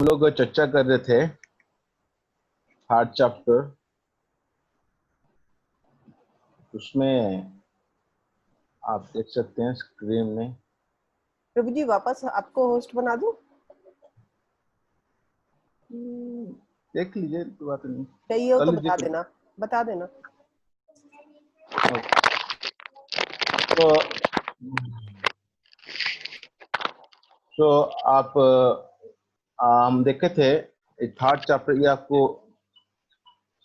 हम लोग चर्चा कर रहे थे थर्ड चैप्टर। उसमें आप देख सकते हैं स्क्रीन में। प्रभु जी वापस आपको होस्ट बना दूं? देख लीजिए, कोई बात नहीं, चाहिए हो कर तो लीजिए। बता देना। तो तो आप हम देखे थे थर्ड चैप्टर, ये आपको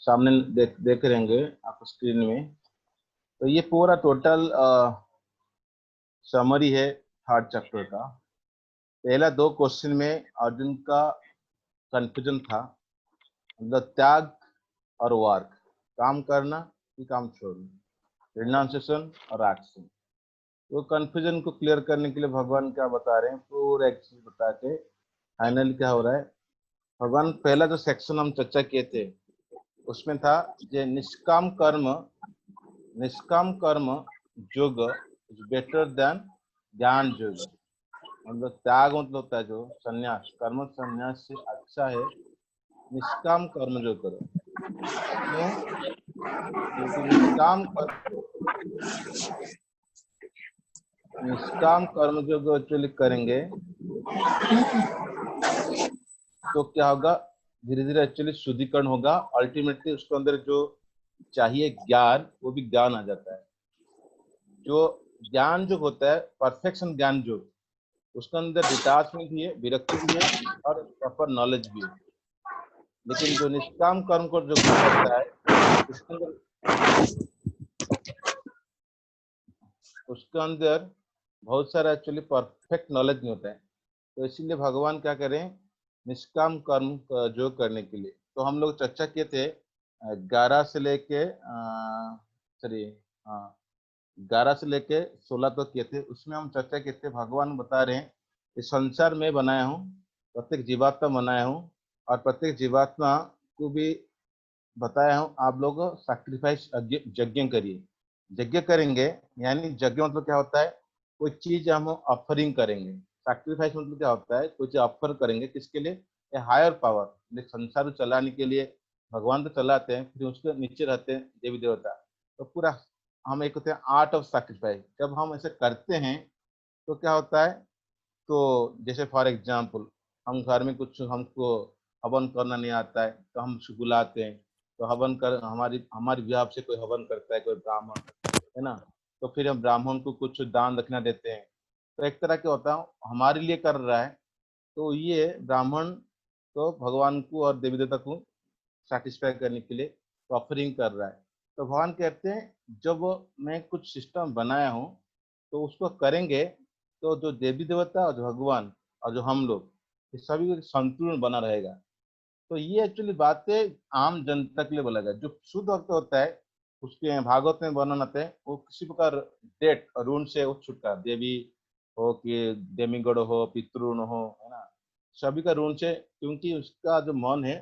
सामने देख रहेंगे आप स्क्रीन में। तो ये पूरा टोटल समरी है थर्ड चैप्टर का। पहला दो क्वेश्चन में अर्जुन का कंफ्यूजन था, मतलब त्याग और वर्क, काम करना कि काम छोड़ना, रिनाउंसिएशन और एक्शन। तो कंफ्यूजन को क्लियर करने के लिए भगवान क्या बता रहे हैं, पूरा एक चीज बता के फाइनल क्या हो रहा है। भगवान पहला जो सेक्शन हम चर्चा किए थे उसमें था जे निष्काम कर्म योग इज बेटर देन ज्ञान योग। मतलब त्याग मतलब होता है जो संन्यास, कर्म संन्यास से अच्छा है निष्काम कर्म जो करो। क्यों? क्योंकि निष्काम कर्म जो एक्चुअली करेंगे तो क्या होगा, धीरे धीरे एक्चुअली शुद्धिकरण होगा। अल्टीमेटली उसके अंदर जो चाहिए ज्ञान, वो भी ज्ञान आ जाता है। जो ज्ञान जो होता है परफेक्शन ज्ञान जो, उसके अंदर डिटाचमेंट भी है, विरक्ति भी है और प्रॉपर नॉलेज भी है। लेकिन जो निष्काम कर्म को जो करता है उसके अंदर बहुत सारा एक्चुअली परफेक्ट नॉलेज नहीं होता है। तो इसीलिए भगवान क्या करें, निष्काम कर्म जो करने के लिए। तो हम लोग चर्चा किए थे 11 से लेके सॉरी हाँ 11 से लेके 16 तक किए थे। उसमें हम चर्चा किए थे, भगवान बता रहे हैं इस संसार में बनाया हूँ, प्रत्येक जीवात्मा बनाया हूँ और प्रत्येक जीवात्मा को भी बताया हूँ आप लोग सैक्रिफाइस यज्ञ करिए। यज्ञ करेंगे यानी यज्ञ मतलब क्या होता है, कोई चीज हम ऑफरिंग करेंगे। सैक्रिफाइस मतलब क्या होता है, कोई चीज ऑफर करेंगे किसके लिए, ए हायर पावर, संसार को चलाने के लिए। भगवान तो चलाते हैं, फिर उसके नीचे रहते हैं देवी देवता। तो पूरा हम एक होते हैं आर्ट ऑफ सैक्रिफाइस। जब हम ऐसे करते हैं तो क्या होता है, तो जैसे फॉर एग्जाम्पल हम घर में कुछ हमको हवन करना नहीं आता है तो हम उसको बुलाते हैं। तो हवन कर हमारी हमारी विभाग से कोई हवन करता है, कोई ब्राह्मण, है ना। तो फिर हम ब्राह्मण को कुछ दान दक्षिणा देते हैं। तो एक तरह के होता है हमारे लिए कर रहा है। तो ये ब्राह्मण तो भगवान को और देवी देवता को सेटिस्फाई करने के लिए ऑफरिंग कर रहा है। तो भगवान कहते हैं जब मैं कुछ सिस्टम बनाया हूँ तो उसको करेंगे तो जो देवी देवता और जो भगवान और जो हम लोग, ये सभी को संतुलन बना रहेगा। तो ये एक्चुअली बातें आम जनता के लिए बोला गया। जो शुद्ध भक्त होता है उसके भागवत में वर्णन आते हैं, वो किसी प्रकार डेट और ऋण से वो छुटकारा, देवी हो कि देमीगढ़ हो, पितृण हो, है ना, सभी का ऋण से। क्योंकि उसका जो मन है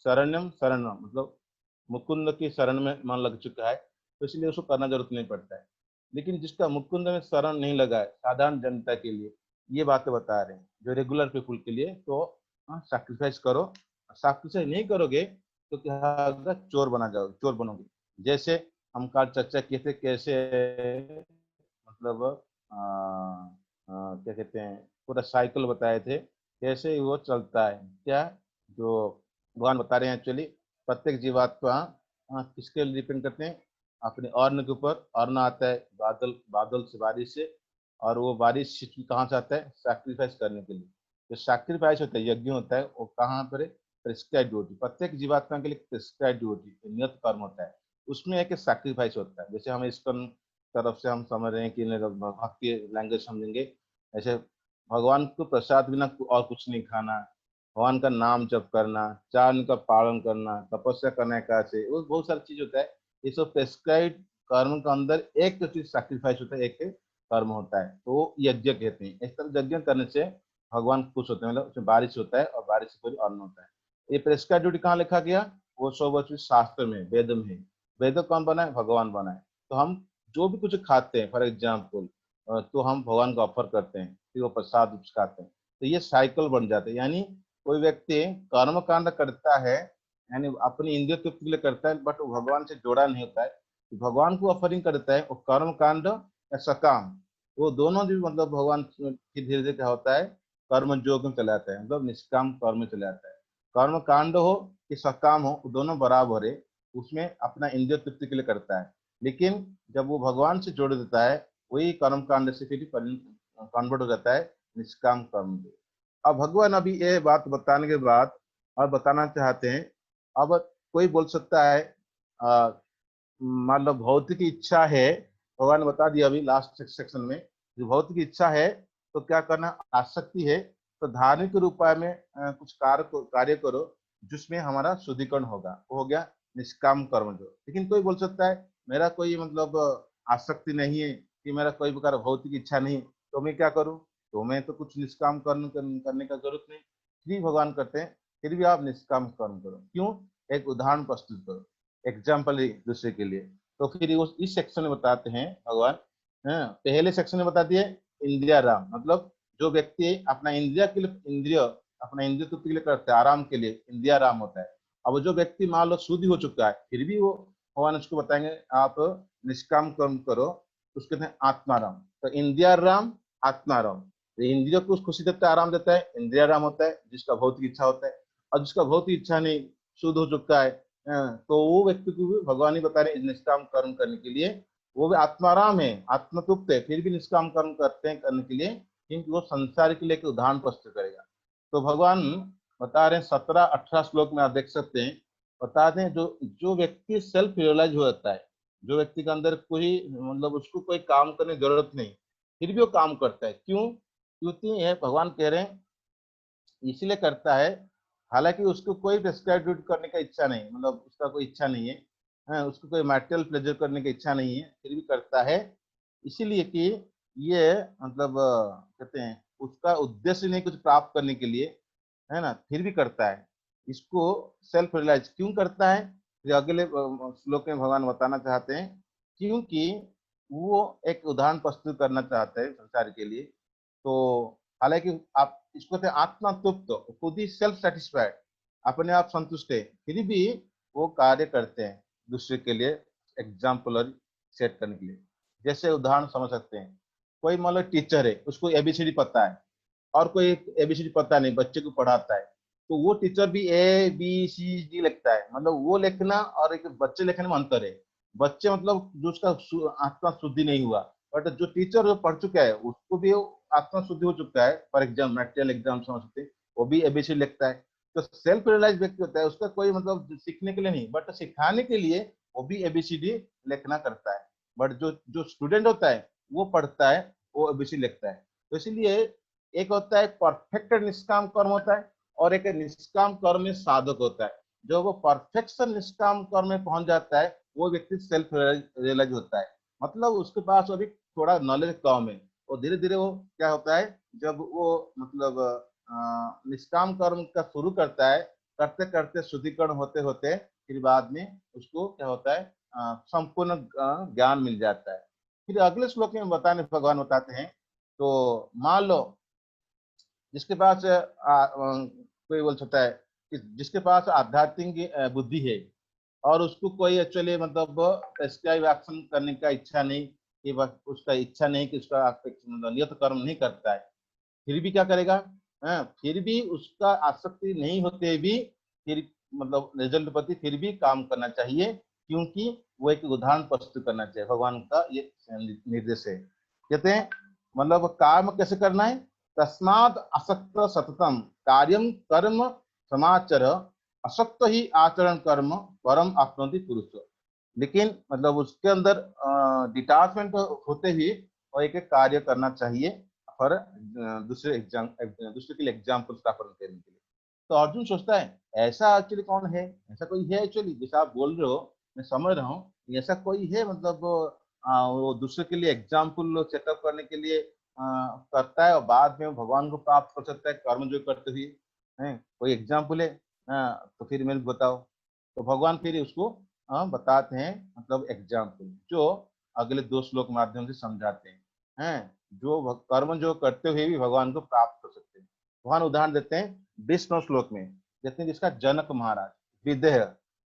शरणम शरणम, मतलब मुकुंद की शरण में मन लग चुका है, तो इसलिए उसको करना जरूरत नहीं पड़ता है। लेकिन जिसका मुकुंद में शरण नहीं लगा है, साधारण जनता के लिए ये बातें बता रहे हैं, जो रेगुलर पीपुल के लिए, तो सैक्रिफाइस करो। सैक्रिफाइस नहीं करोगे तो क्या होगा, चोर बना जाओ, चोर बनोगे। जैसे हम कल चर्चा किए थे कैसे, मतलब क्या कहते हैं, पूरा साइकिल बताए थे कैसे वो चलता है। क्या जो भगवान बता रहे हैं एक्चुअली, प्रत्येक जीवात्मा किसके लिए डिपेंड करते हैं, अपने अन्न के ऊपर। अन्न आता है बादल, बादल से, बारिश से, और वो बारिश कहाँ से आता है, सैक्रिफाइस करने के लिए। जो सैक्रिफाइस होता है, यज्ञ होता है, वो कहाँ पर है, प्रिस्क्राइब ड्यूटी। प्रत्येक जीवात्मा के लिए प्रिस्क्राइब ड्यूटी, नियत कर्म होता है। उसमें एक सैक्रिफाइस होता है। जैसे हम इसको तरफ से हम समझ रहे हैं कि भक्ति लैंग्वेज समझेंगे, ऐसे भगवान को प्रसाद बिना और कुछ नहीं खाना, भगवान का नाम जप करना, चांद का पालन करना, तपस्या करना, कैसे वो बहुत सारी चीज होता है। ये सब प्रेस्क्राइब कर्म के अंदर एक तो चीज सैक्रिफाइस होता है, एक कर्म होता है, तो यज्ञ कहते हैं। इस तरह यज्ञ करने से भगवान खुश होते हैं, मतलब उसमें बारिश होता है और बारिश से कोई अन्न होता है। ये प्रेस्क्राइब ड्यूटी कहाँ लिखा गया, वो सब चीज शास्त्र में, वेद में है। वेद कौन बनाए, भगवान बनाए। तो हम जो भी कुछ खाते हैं फॉर एग्जाम्पल, तो हम भगवान को ऑफर करते हैं, फिर वो प्रसाद खाते हैं। तो ये साइकिल बन जाते हैं। यानी कोई व्यक्ति कर्म कांड करता है, यानी अपनी इंद्रिय तृप्ति के लिए करता है, बट वो भगवान से जोड़ा नहीं होता है, तो भगवान को ऑफरिंग करता है, वो कर्म कांड या सकाम, वो दोनों भी मतलब भगवान की धीरे धीरे क्या होता है, कर्म योग में चला जाता है, मतलब निष्काम कर्म में चला जाता है। कर्म कांड हो कि सकाम हो, वो दोनों बराबर है, उसमें अपना इंद्रिय तृप्ति के लिए करता है। लेकिन जब वो भगवान से जोड़ देता है, वही कर्म कांड से फिर कन्वर्ट हो जाता है निष्काम कर्म में। अब भगवान अभी ये बात बताने के बाद और बताना चाहते हैं, अब कोई बोल सकता है मान लो भौतिक इच्छा है, भगवान ने बता दिया अभी लास्ट सेक्शन में, जो भौतिक इच्छा है तो क्या करना, आसक्ति है तो धार्मिक उपाय में कुछ कार्य करो जिसमें हमारा शुद्धिकरण होगा, वो हो गया निष्काम कर्म जो। लेकिन कोई बोल सकता है मेरा कोई मतलब आसक्ति नहीं है, कि मेरा कोई प्रकार भौतिक इच्छा नहीं, तो मैं क्या करूं, तो मैं तो कुछ निष्काम कर्म करने का जरूरत नहीं। फिर भगवान कहते हैं फिर भी आप निष्काम कर्म करो, क्यों, एक उदाहरण प्रस्तुत करो, एग्जाम्पल दूसरे के लिए। तो फिर इस सेक्शन में बताते हैं भगवान, हाँ, पहले सेक्शन में बता दिए इंद्रिया राम, मतलब जो व्यक्ति अपना इंद्रिया के लिए अपना इंद्रिय तृप्ति के लिए करते हैं, आराम के लिए इंद्रिया राम होता है। अब जो व्यक्ति मान लो शुद्ध हो चुका है, फिर भी वो भगवान उसको बताएंगे आप निष्काम कर्म करो, उसके कहते हैं आत्माराम। तो इंद्रिया राम, आत्माराम, तो इंद्रियों को खुशी देता है, आराम देता है, इंद्रिया राम होता है जिसका भौतिक इच्छा होता है। और जिसका भौतिक इच्छा नहीं, शुद्ध हो चुका है, तो वो व्यक्ति को भी भगवान ही बता रहे हैं निष्काम कर्म करने के लिए, वो भी आत्माराम है, आत्मतुप्त है, फिर भी निष्काम कर्म करते हैं करने के लिए, क्योंकि वो संसार के लिए एक उदाहरण प्रस्तुत करेगा। तो भगवान बता रहे हैं 17-18 श्लोक में आप देख सकते हैं, बता दें जो जो व्यक्ति सेल्फ रियलाइज हो जाता है, जो व्यक्ति के अंदर कोई मतलब उसको कोई काम करने की जरूरत नहीं, फिर भी वो काम करता है, क्यों, क्योंकि ये भगवान कह रहे हैं इसलिए करता है, हालांकि उसको कोई प्रेस्क्राइब ड्यूटी करने का इच्छा नहीं, मतलब उसका कोई इच्छा नहीं है, हाँ, उसको कोई मटेरियल प्लेजर करने की इच्छा नहीं है, फिर भी करता है, इसीलिए कि ये मतलब कहते हैं उसका उद्देश्य नहीं कुछ प्राप्त करने के लिए, है ना, फिर भी करता है। इसको सेल्फ रियलाइज क्यों करता है, फिर अगले श्लोक में भगवान बताना चाहते हैं, क्योंकि वो एक उदाहरण प्रस्तुत करना चाहते हैं संसार के लिए। तो हालांकि आप इसको कहते हैं आत्मा तृप्त, तो खुद ही सेल्फ सेटिस्फाइड, अपने आप संतुष्ट है, फिर भी वो कार्य करते हैं दूसरे के लिए एग्जाम्पलर सेट करने के लिए। जैसे उदाहरण समझ सकते हैं, कोई मान लो टीचर है, उसको एबीसीडी पता है, और कोई एबीसीडी पता नहीं, बच्चे को पढ़ाता है, तो वो टीचर भी ABCD लिखता है, मतलब वो लिखना और एक बच्चे लिखने में अंतर है। बच्चे मतलब जो उसका आत्मा शुद्धि नहीं हुआ, बट जो टीचर जो पढ़ चुका है उसको भी आत्मा शुद्धि हो चुका है, फॉर एग्जाम मैट्रियल एग्जाम समझ सकते हैं, वो भी एबीसीडी लिखता है। तो सेल्फ रियलाइज व्यक्ति होता है, उसका कोई मतलब सीखने के लिए नहीं, बट सिखाने के लिए वो भी एबीसीडी लिखना करता है। बट जो जो स्टूडेंट होता है वो पढ़ता है, वो एबीसीडी लिखता है। तो इसलिए एक होता है परफेक्ट निष्काम कर्म होता है, और एक निष्काम कर्म में साधक होता है। जो वो परफेक्शन निष्काम कर्म में पहुंच जाता है, वो व्यक्ति सेल्फ रियलाइज होता है, मतलब उसके पास अभी थोड़ा नॉलेज कम है, और धीरे धीरे वो क्या होता है, जब वो मतलब निष्काम कर्म का शुरू करता है, करते करते शुद्धिकरण होते होते फिर बाद में उसको क्या होता है, संपूर्ण ज्ञान मिल जाता है। फिर अगले श्लोक में बताने भगवान बताते हैं, तो मान लो जिसके पास कोई बोल सकता है कि जिसके पास आध्यात्मिक बुद्धि है, और उसको कोई एक्चुअली मतलब प्रेस्क्राइब एक्शन करने का इच्छा नहीं, कि बस उसका इच्छा नहीं कि उसका मतलब नियत कर्म नहीं करता है, फिर भी क्या करेगा, फिर भी उसका आसक्ति नहीं होते भी फिर मतलब रिजल्ट प्रति फिर भी काम करना चाहिए, क्योंकि वो एक उदाहरण प्रस्तुत करना चाहिए, भगवान का ये निर्देश है। कहते हैं मतलब काम कैसे करना है, तस्माद असक्त सततम कार्यम कर्म समाचर, असक्त ही आचरण कर्म परम आपनोति पुरुष। लेकिन मतलब उसके अंदर डिटाचमेंट होते ही और एक एक कार्य करना चाहिए, और दूसरे के लिए एग्जाम्पल स्थापन करने के लिए। तो अर्जुन सोचता है ऐसा एक्चुअली कौन है, ऐसा कोई है एक्चुअली, जैसा आप बोल रहे हो मैं समझ रहा हूँ, ऐसा कोई है मतलब वो दूसरे के लिए एग्जाम्पल सेटअप करने के लिए करता है, और बाद में वो भगवान को प्राप्त कर सकता है कर्म जो करते हुए, है कोई एग्जाम्पल है, तो फिर मेरे को बताओ। तो भगवान फिर उसको बताते हैं मतलब एग्जाम्पल, जो अगले 2 श्लोक माध्यम से समझाते हैं, जो कर्म जो करते हुए भी भगवान को प्राप्त कर सकते हैं। भगवान उदाहरण देते हैं, 20 श्लोक में देखते हैं जिसका जनक महाराज विदेह,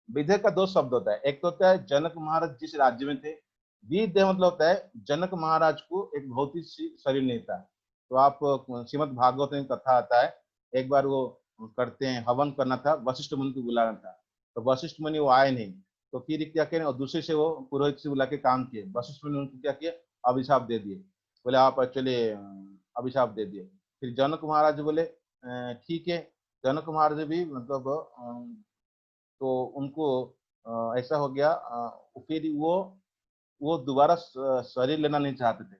विदेह का दो शब्द होता है, एक तो होता है जनक महाराज जिस राज्य में थे, विदेह मतलब होता है जनक महाराज को एक भौतिक शरीर नहीं था। तो आप श्रीमद् भागवत में कथा आता है, एक बार वो करते हैं, हवन करना था, वशिष्ठ मुनि को बुलाना था, तो वशिष्ठ मुनि वो आए नहीं, तो फिर क्या करें, और दूसरे से वो पुरोहित से बुला के काम किए, वशिष्ठ मुनि उनको क्या किए, अभिशाप दे दिए, बोले आप एक्चुअली अभिशाप दे दिए। फिर जनक महाराज बोले ठीक है, जनक महाराज भी मतलब तो उनको ऐसा हो गया, फिर वो दोबारा शरीर लेना नहीं चाहते थे,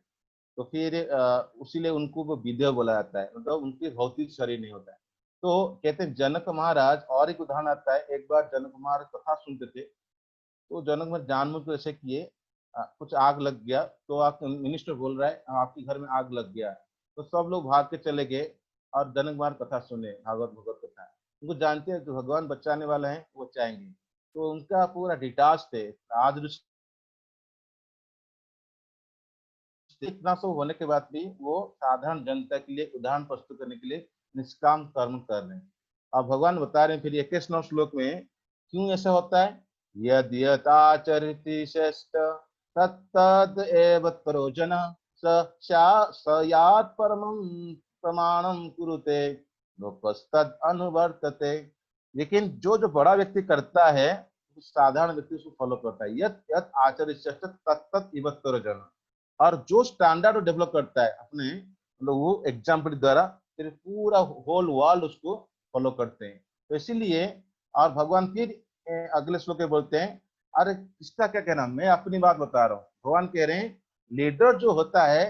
तो फिर उसीलिए उनको वो विदेह बोला जाता है, मतलब उनके भौतिक शरीर नहीं होता है। तो कहते हैं जनक महाराज, और एक उदाहरण आता है, एक बार जनक महाराज कथा सुनते थे, तो जनक महाराज जानबूझ कर ऐसे किए, कुछ आग लग गया, तो आप मिनिस्टर बोल रहा है आपके घर में आग लग गया, तो सब लोग भाग के चले गए और जनक महाराज कथा सुने, भागवत भगवत कथा। उनको जानते हैं जो भगवान बचाने वाला है वो चाहेंगे, तो उनका पूरा डिटाच थे। आज इतना सब होने के बाद भी वो साधारण जनता के लिए उदाहरण प्रस्तुत करने के लिए निष्काम कर्म कर रहे हैं। अब भगवान बता रहे हैं फिर 21वें श्लोक में क्यों ऐसा होता है, यद यथाचरिति श्रेष्ठ तत्तद एव प्रयोजन स यात् परमं प्रमाणम कुरुते लोकस्तद अनुवर्तते। लेकिन जो जो बड़ा व्यक्ति करता है, साधारण व्यक्ति उसको फॉलो करता है, यत यत आचरित श्रेष्ठ तत्तद एव प्रयोजन। और जो स्टैंडर्ड डेवलप करता है अपने, मतलब वो एग्जाम्पल द्वारा फिर पूरा होल वर्ल्ड उसको फॉलो करते हैं। तो इसीलिए, और भगवान फिर अगले श्लोक में बोलते हैं, अरे इसका क्या कहना, मैं अपनी बात बता रहा हूँ। भगवान कह रहे हैं लीडर जो होता है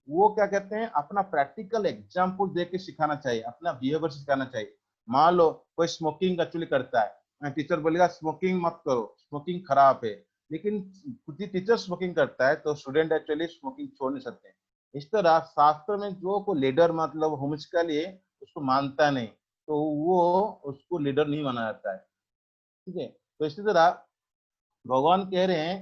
वो क्या कहते हैं, अपना प्रैक्टिकल एग्जाम्पल दे के सिखाना चाहिए, अपना बिहेवियर सिखाना चाहिए। मान लो कोई स्मोकिंग एक्चुअली करता है, टीचर बोलेगा स्मोकिंग मत करो, स्मोकिंग खराब है, लेकिन खुद ही टीचर स्मोकिंग करता है तो स्टूडेंट एक्चुअली स्मोकिंग छोड़ नहीं सकते। इस तरह शास्त्र में जो को लीडर मतलब होमोजिकली उसको मानता नहीं, तो वो उसको लीडर नहीं माना जाता है। ठीक है, तो इसी तरह भगवान कह रहे हैं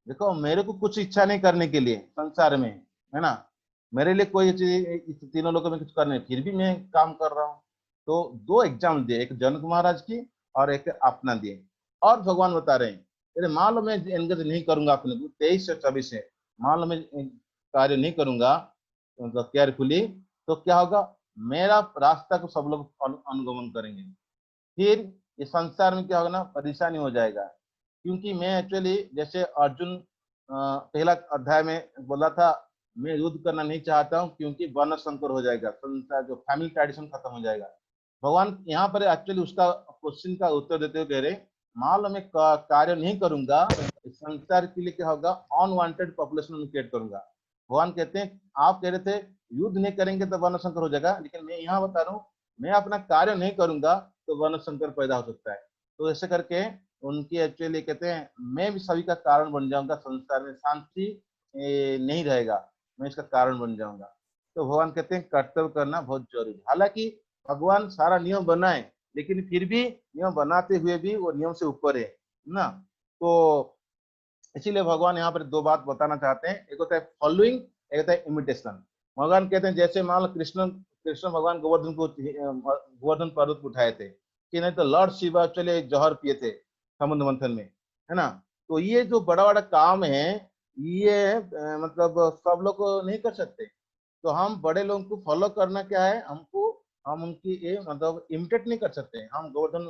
देखो मेरे को कुछ इच्छा नहीं करने के लिए संसार में, है ना, मेरे लिए कोई चीज इस तीनों लोगों में कुछ करने, फिर भी मैं काम कर रहा हूँ। तो दो एग्जाम दिए, एक जनक महाराज की और एक अपना दिए। और भगवान बता रहे हैं अरे मान लो मैं एंगेज नहीं करूंगा अपने को, 23 से 24 है, मान लो मैं कार्य नहीं करूंगा मतलब केयरफुली, तो क्या होगा, मेरा रास्ता को सब लोग अनुगमन करेंगे, फिर ये संसार में क्या होगा ना, परेशानी हो जाएगा। क्योंकि मैं एक्चुअली जैसे अर्जुन पहला अध्याय में बोला था, मैं युद्ध करना नहीं चाहता हूँ क्योंकि वर्ण संकर हो जाएगा, संसार जो फैमिली ट्रेडिशन खत्म हो जाएगा। भगवान यहाँ पर एक्चुअली उसका क्वेश्चन का उत्तर देते हुए कह रहे, मान लो मैं कार्य नहीं करूंगा, इस संसार के लिए क्या होगा, अनवांटेड पॉपुलेशन क्रिएट करूंगा। भगवान कहते हैं आप कह रहे थे युद्ध नहीं करेंगे तो वर्ण संकर हो जाएगा, लेकिन मैं यहाँ बता रहा हूँ मैं अपना कार्य नहीं करूंगा तो वर्ण संकर पैदा हो सकता है। तो ऐसे करके उनकी एक्चुअली कहते हैं मैं भी सभी का कारण बन जाऊंगा, संसार में शांति नहीं रहेगा, मैं इसका कारण बन जाऊंगा। तो भगवान कहते हैं कर्तव्य करना बहुत जरूरी। हालांकि भगवान सारा नियम बनाए, लेकिन फिर भी नियम बनाते हुए भी वो नियम से ऊपर है ना। तो इसीलिए भगवान यहाँ पर दो बात बताना चाहते हैं, एक होता है फॉलोइंग, एक होता है इमिटेशन। भगवान कहते हैं जैसे मान लो कृष्ण कृष्ण भगवान गोवर्धन पर्वत को उठाए थे, कि नहीं तो लॉर्ड शिवा चले जहर पिए थे समुद्र मंथन में, है ना। तो ये जो बड़ा बड़ा काम है ये मतलब सब लोग नहीं कर सकते। तो हम बड़े लोगों को फॉलो करना क्या है, हमको हम उनकी ये मतलब इमिटेट नहीं कर सकते, हम गोवर्धन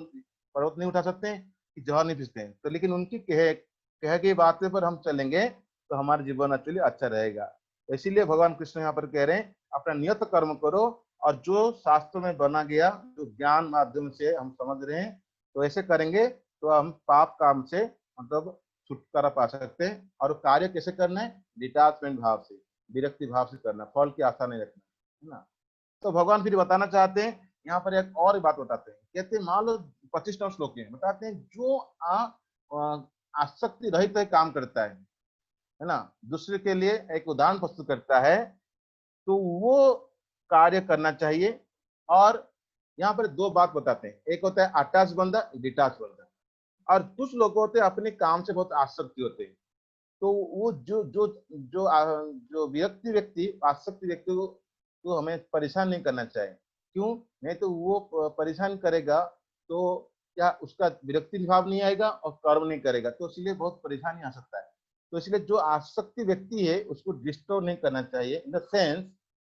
पर्वत नहीं उठा सकते कि जहर नहीं पीते हैं, तो लेकिन उनकी कह की बातें पर हम चलेंगे तो हमारा जीवन एक्चुअली अच्छा रहेगा। तो इसीलिए भगवान कृष्ण यहाँ पर कह रहे हैं अपना नियत कर्म करो, और जो शास्त्र में बना गया जो ज्ञान माध्यम से हम समझ रहे हैं, तो ऐसे करेंगे तो हम पाप काम से मतलब छुटकारा पा सकते हैं। और कार्य कैसे करना है, डिटैचमेंट भाव से, विरक्ति भाव से करना, फल की आशा नहीं रखना, है ना। तो भगवान फिर बताना चाहते हैं यहाँ पर एक और बात बताते हैं, कहते हैं मान लो 25वें श्लोक में बताते हैं जो आसक्ति रहित तो काम करता है ना, दूसरे के लिए एक उदाहरण प्रस्तुत करता है, तो वो कार्य करना चाहिए। और यहाँ पर दो बात बताते हैं, एक होता है अटैच बंदा, डिटैच बंदा। और कुछ लोग होते हैं अपने काम से बहुत आसक्ति होते हैं, तो वो जो जो जो जो व्यक्ति व्यक्ति आसक्ति व्यक्ति को तो हमें परेशान नहीं करना चाहिए। क्यों? नहीं तो वो परेशान करेगा तो क्या उसका विरक्ति भाव नहीं आएगा और कर्म नहीं करेगा, तो इसलिए बहुत परेशानी आ सकता है। तो इसलिए जो आसक्ति व्यक्ति है उसको डिस्टर्ब नहीं करना चाहिए, इन द सेंस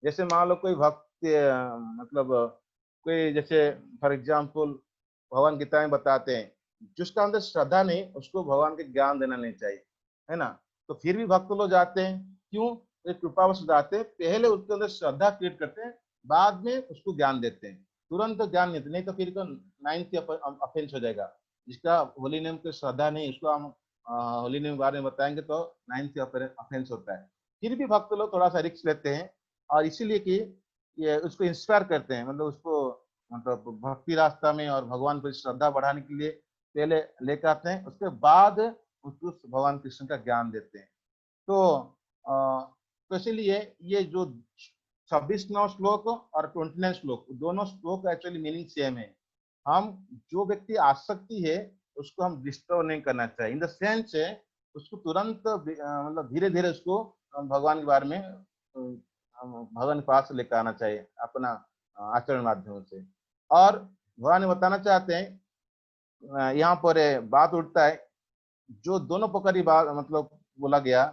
जैसे मान लो कोई भक्त मतलब कोई जैसे फॉर एग्जाम्पल भगवान गीता में बताते हैं जिसका अंदर श्रद्धा नहीं उसको भगवान के ज्ञान देना नहीं चाहिए, है ना। तो फिर भी भक्त लोग जाते हैं, क्यों? एक कृपावश जाते हैं, पहले उसके अंदर श्रद्धा क्रिएट करते हैं, बाद में उसको ज्ञान देते हैं। तुरंत तो ज्ञान नहीं तो फिर तो नाइन्थ ऑफेंस हो जाएगा। जिसका होली नेम की श्रद्धा नहीं उसको हम होली नेम के बारे में बताएंगे तो नाइन्थ ऑफेंस होता है। फिर भी भक्त लोग थोड़ा सा रिस्क लेते हैं और इसीलिए कि ये उसको इंस्पायर करते हैं, मतलब उसको मतलब भक्ति रास्ता में और भगवान पर श्रद्धा बढ़ाने के लिए पहले लेकर आते हैं, उसके बाद उसको भगवान कृष्ण का ज्ञान देते हैं। तो इसीलिए ये जो 26 श्लोक और 29 श्लोक दोनों श्लोक एक्चुअली मीनिंग सेम है। हम जो व्यक्ति आसक्ति है उसको हम डिस्टर्ब नहीं करना चाहिए, इन द सेंस है उसको तुरंत मतलब धीरे धीरे उसको भगवान के बारे में भगवान के पास लेकर आना चाहिए अपना आचरण माध्यम से। और भगवान ने बताना चाहते हैं यहाँ पर बात उठता है जो दोनों प्रकार की बात मतलब बोला गया,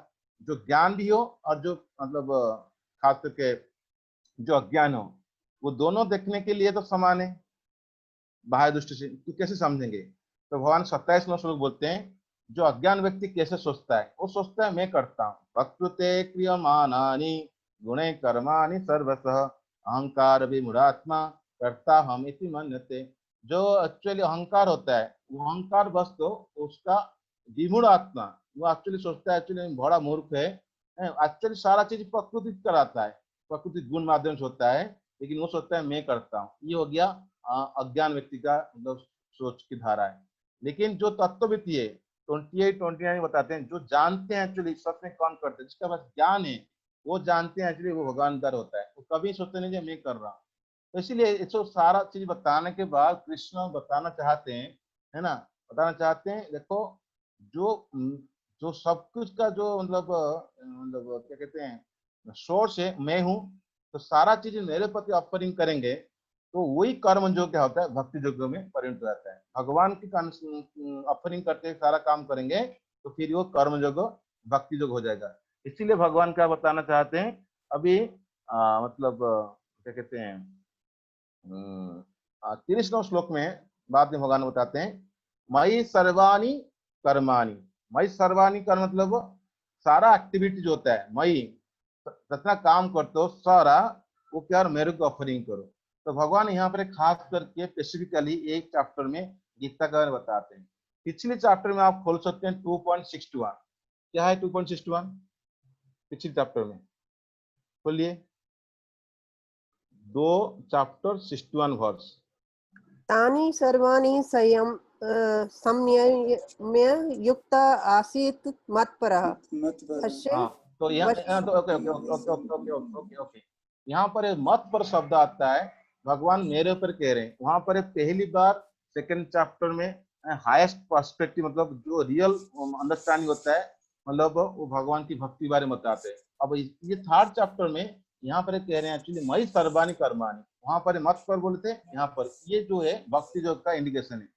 जो ज्ञान भी हो और जो मतलब खास करके जो अज्ञान हो, वो दोनों देखने के लिए तो समान है बाह्य दृष्टि से, तो कैसे समझेंगे? तो भगवान 27वां श्लोक बोलते हैं जो अज्ञान व्यक्ति कैसे सोचता है, वो सोचता है मैं करता हूँ, प्रकृते क्रियमाणानि गुणे कर्माणि सर्वशः अहंकार विमूढ़ात्मा करता हम इति मन्यते। जो एक्चुअली अहंकार होता है वो अहंकार बस तो उसका विमूढ़ आत्मा, वो एक्चुअली सोचता है एक्चुअली बड़ा मूर्ख है, एक्चुअली सारा चीज प्रकृति कराता है, प्रकृति गुण माध्यम से होता है, लेकिन वो सोचता है मैं करता हूँ। ये हो गया अज्ञान व्यक्ति का मतलब सोच की धारा है। लेकिन जो तत्वविद है 28 29 बताते हैं जो जानते हैं एक्चुअली सच में कौन करते हैं, जिसका पास ज्ञान है वो जानते हैं एक्चुअली वो भगवान दर होता है, वो कभी सोचते नहीं मैं कर रहा हूँ। तो इसीलिए इसको सारा चीज बताने के बाद कृष्ण बताना चाहते हैं, है ना, बताना चाहते हैं देखो जो जो सब कुछ का जो मतलब क्या कहते हैं सोर्स है मैं हूँ, तो सारा चीज मेरे प्रति ऑफरिंग करेंगे तो वही कर्म जो क्या होता है भक्ति योग्य में परिणत हो जाता है। भगवान की ऑफरिंग करते सारा काम करेंगे तो फिर वो कर्म योग्य भक्ति योग्य हो जाएगा। इसीलिए भगवान क्या बताना चाहते हैं अभी मतलब क्या कहते हैं 30वें श्लोक में बाद में भगवान बताते हैं मयि सर्वाणी कर्माणि। मयि सर्वाणी कर्म मतलब सारा एक्टिविटी जो होता है मयि जितना काम करते हो सारा वो क्या मेरे को ऑफरिंग करो। तो भगवान यहाँ पर खास करके स्पेसिफिकली एक चैप्टर में गीता का बताते हैं। पिछले चैप्टर में आप खोल सकते हैं 2.61। क्या है 2.61 पिछले चैप्टर में खोलिए, 2 चैप्टर 61 वर्स। तानि सर्वाणि संयम्य युक्त आसीत् मत्परः अस्य हाँ तो यहाँ तो okay okay okay okay okay okay okay okay यहाँ पर मत पर शब्द आता है, भगवान मेरे ऊपर कह रहे हैं। वहां पर पहली बार सेकंड चैप्टर में हाईएस्ट पर्सपेक्टिव मतलब जो रियल अंडरस्टैंडिंग होता है मतलब वो भगवान की भक्ति बारे में बताते हैं। अब ये थर्ड चैप्टर में यहाँ पर कह रहे हैं एक्चुअली मई सर्वाणी कर्माणी, वहां पर मत पर बोलते हैं, यहाँ पर ये जो है भक्ति योग का इंडिकेशन है।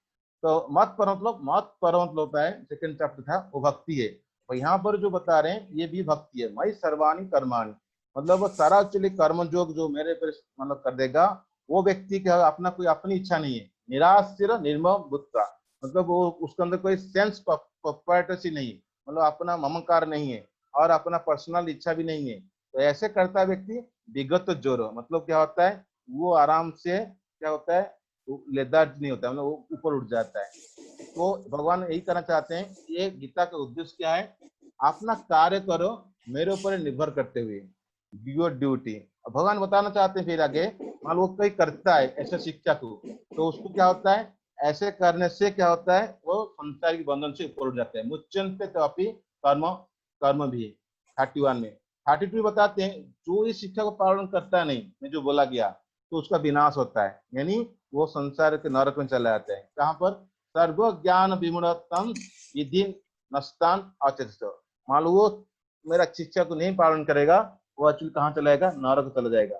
तो मत पर मतलब होता है सेकंड चैप्टर था वो भक्ति है, और यहाँ पर जो बता रहे हैं ये भी भक्ति है। मई सर्वाणी कर्माणी मतलब वो सारा एक्चुअली कर्म योग जो मेरे पर मतलब कर देगा वो व्यक्ति का अपना कोई अपनी इच्छा नहीं है, निराश्र निर्मम बुद्धा मतलब वो उसके अंदर कोई सेंस प्रॉपर्टी नहीं है, मतलब अपना ममकार नहीं है और अपना पर्सनल इच्छा भी नहीं है। तो ऐसे करता है व्यक्ति विगत जोरो मतलब क्या होता है वो आराम से क्या होता है लेदार्ज नहीं होता, मतलब वो ऊपर उठ जाता है। तो भगवान यही करना चाहते हैं, ये गीता का उद्देश्य क्या है, अपना कार्य करो मेरे ऊपर निर्भर करते हुए, योर ड्यूटी। भगवान बताना चाहते हैं फिर आगे मान लो कोई करता है ऐसे शिक्षा को तो उसको क्या होता है ऐसे करने से क्या होता है वो संसार के बंधन से ऊपर उठ जाता है। मुच्यंते तो अपनी कर्म कर्म भी 31 में 32 बताते हैं जो इस शिक्षा को पालन करता नहीं में जो बोला गया तो उसका विनाश होता है, यानी वो संसार के नरक में चला जाता है। कहाँ पर सर्व ज्ञान विमूढ़तम विधि नस्तान अचरित, मान लो वो मेरा शिक्षा को नहीं पालन करेगा वो एक्चुअली कहाँ चला जाएगा नरक चला जाएगा।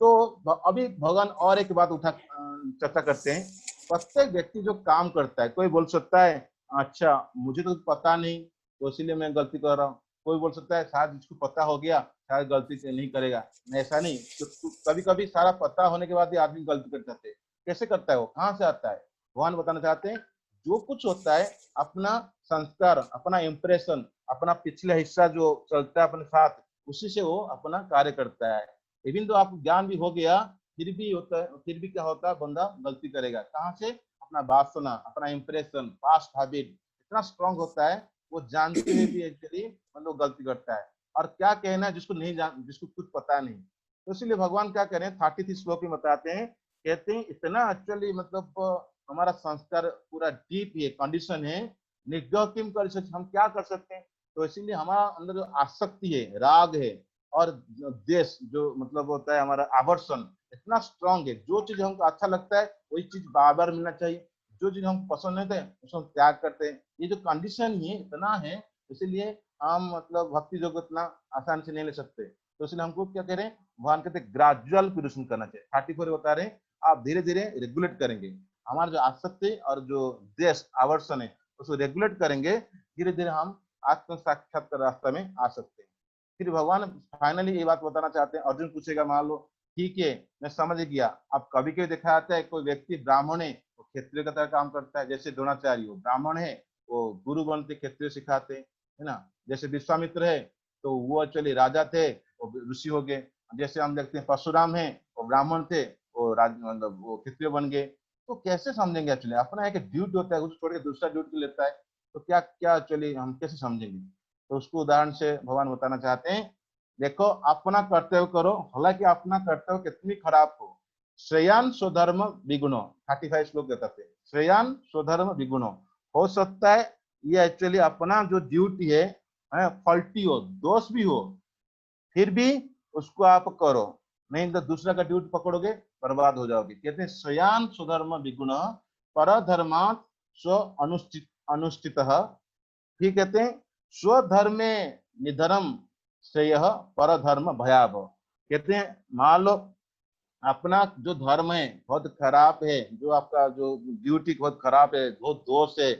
तो अभी भगवान और एक बात उठा चर्चा करते हैं। प्रत्येक व्यक्ति जो काम करता है, कोई बोल सकता है अच्छा मुझे तो पता नहीं तो इसीलिए मैं गलती कर रहा हूँ, कोई बोल सकता है शायद जिसको पता हो गया शायद गलती नहीं करेगा। ऐसा नहीं, तो कभी कभी सारा पता होने के बाद भी आदमी गलती कर जाते हैं। कैसे करता है, वो कहाँ से आता है? भगवान बताना चाहते हैं जो कुछ होता है अपना संस्कार, अपना इम्प्रेशन, अपना पिछले हिस्सा जो चलता है अपने साथ, उसी से वो अपना कार्य करता है। इवन तो आपको ज्ञान भी हो गया फिर भी होता है, फिर भी क्या होता है, बंदा गलती करेगा। कहाँ से? अपना वासना, अपना इम्प्रेशन, पास्ट हैबिट इतना स्ट्रांग होता है, वो जानते हुए भी एक्चुअली मतलब गलती करता है। और क्या कहना है जिसको नहीं जान, जिसको कुछ पता नहीं। तो इसलिए भगवान क्या करें 33 श्लोक में बताते हैं, कहते हैं इतना एक्चुअली मतलब हमारा संस्कार पूरा डीप ये कंडीशन है, निग्रह किम कर सकते, हम क्या कर सकते हैं। तो इसीलिए हमारा अंदर जो आसक्ति है, राग है और देश जो मतलब होता है हमारा आवर्षण इतना स्ट्रांग है। जो चीज हमको अच्छा लगता है वही चीज बार बार मिलना चाहिए, जो चीज हमको पसंद नहीं थे उसको हम त्याग करते हैं। ये जो कंडीशन ही इतना है, इसीलिए हम मतलब भक्ति योग इतना आसानी से नहीं ले सकते। तो इसलिए हमको क्या करें, भगवान कहते हैं ग्रेजुअल प्यूरिफिकेशन करना चाहिए। 34 बता रहे हैं आप धीरे धीरे रेगुलेट करेंगे, हमारा जो आसक्ति और जो देश आवर्षण है उसको रेगुलेट करेंगे, धीरे धीरे हम आत्म साक्षात्कार रास्ता में आ सकते हैं। फिर भगवान फाइनली ये बात बताना चाहते हैं। अर्जुन पूछेगा मान लो ठीक है मैं समझ गया, अब कभी कभी देखा जाता है कोई व्यक्ति ब्राह्मण है वो क्षत्रिय का तरह काम करता है, जैसे द्रोणाचार्य हो ब्राह्मण है वो गुरु बनते क्षत्रिय सिखाते है ना। जैसे विश्वामित्र है तो वो एक्चुअली राजा थे वो ऋषि हो गए। जैसे हम देखते हैं परशुराम है वो ब्राह्मण थे वो मतलब वो क्षत्रिय बन गए। तो कैसे समझेंगे एक्चुअली, अपना एक ड्यूटी होता है उसको छोड़ के दूसरा ड्यूटी लेता है, तो क्या क्या एक्चुअली हम कैसे समझेंगे। तो उसको उदाहरण से भगवान बताना चाहते हैं, देखो अपना कर्तव्य करो, हालांकि अपना कर्तव्य कितनी खराब हो, श्रेयान स्वधर्म विगुणो 35 श्लोक बताते हैं। श्रेयान स्वधर्म विगुणो, हो सकता है ये एक्चुअली अपना जो ड्यूटी है फल्टी हो, दोष भी हो, फिर भी उसको आप करो, नहीं तो दूसरा का ड्यूटी पकड़ोगे बर्बाद हो जाओगे। कहते हैं स्वयान स्वधर्म विगुण परधर्मात् स्व अनुष्ठित अनुष्ठित। फिर कहते हैं स्वधर्मे निधर्म श्रेय परधर्म भयावह। कहते हैं मान लो अपना जो धर्म है बहुत खराब है, जो आपका जो ड्यूटी बहुत खराब है, बहुत दोष है,